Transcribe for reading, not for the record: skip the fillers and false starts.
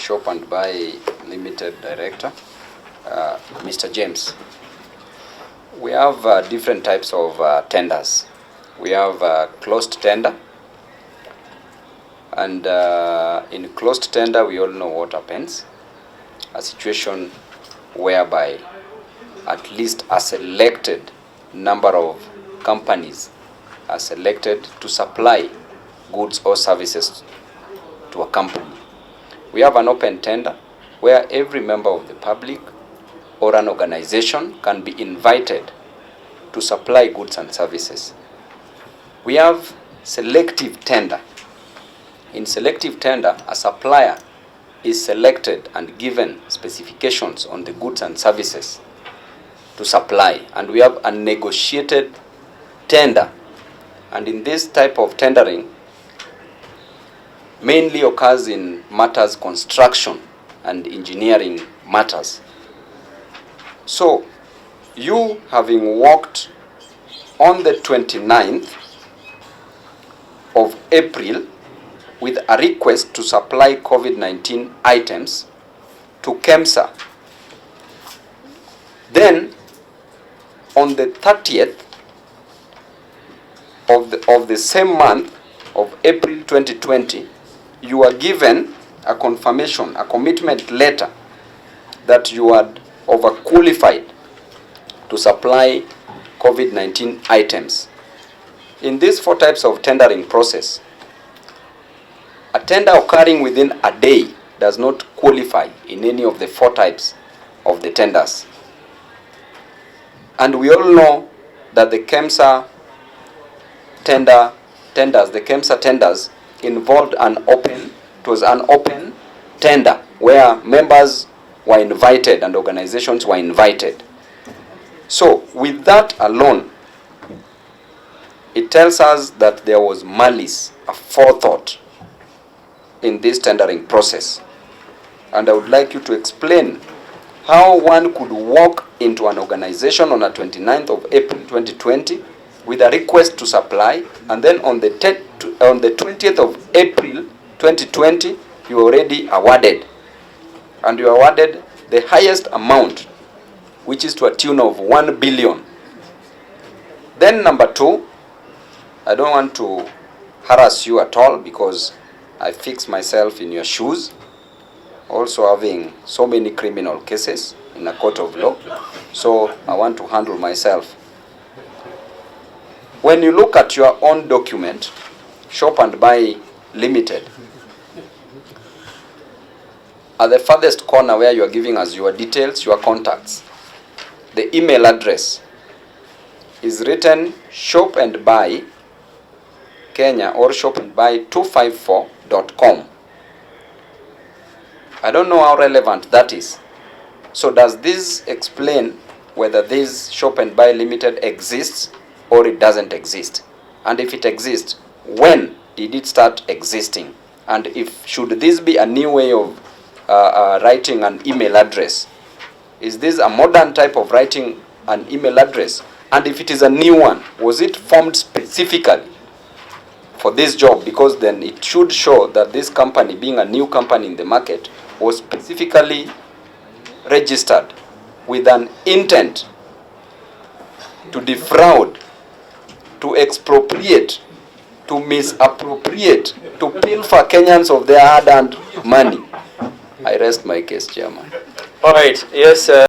Shop and Buy Limited Director, Mr. James. We have different types of tenders. We have closed tender, and in closed tender we all know what happens. A situation whereby at least a selected number of companies are selected to supply goods or services to a company. We have an open tender where every member of the public or an organization can be invited to supply goods and services. We have selective tender. In selective tender, a supplier is selected and given specifications on the goods and services to supply. And we have a negotiated tender. And in this type of tendering, mainly occurs in matters construction and engineering matters. So, you having worked on the 29th of April with a request to supply COVID-19 items to KEMSA, then on the 30th of the same month of April 2020, you are given a confirmation, a commitment letter that you are overqualified to supply COVID-19 items. In these four types of tendering process, a tender occurring within a day does not qualify in any of the four types of the tenders. And we all know that the KEMSA tenders involved an open tender where members were invited and organizations were invited. So with that alone, it tells us that there was malice, a forethought in this tendering process. And I would like you to explain how one could walk into an organization on the 29th of April 2020 with a request to supply, and then on the 20th of April 2020, you already awarded. And you awarded the highest amount, which is to a tune of 1 billion. Then number two, I don't want to harass you at all because I fix myself in your shoes, also having so many criminal cases in a court of law. So I want to handle myself. When you look at your own document, Shop and Buy Limited, at the farthest corner where you are giving us your details, your contacts, the email address is written Shop and Buy Kenya or shopandbuy254.com. I don't know how relevant that is. So does this explain whether this Shop and Buy Limited exists or it doesn't exist? And if it exists, when did it start existing? And if should this be a new way of writing an email address? Is this a modern type of writing an email address? And if it is a new one, was it formed specifically for this job? Because then it should show that this company, being a new company in the market, was specifically registered with an intent to defraud, to expropriate, to misappropriate, to pilfer Kenyans of their hard-earned money. I rest my case, Chairman. All right. Yes.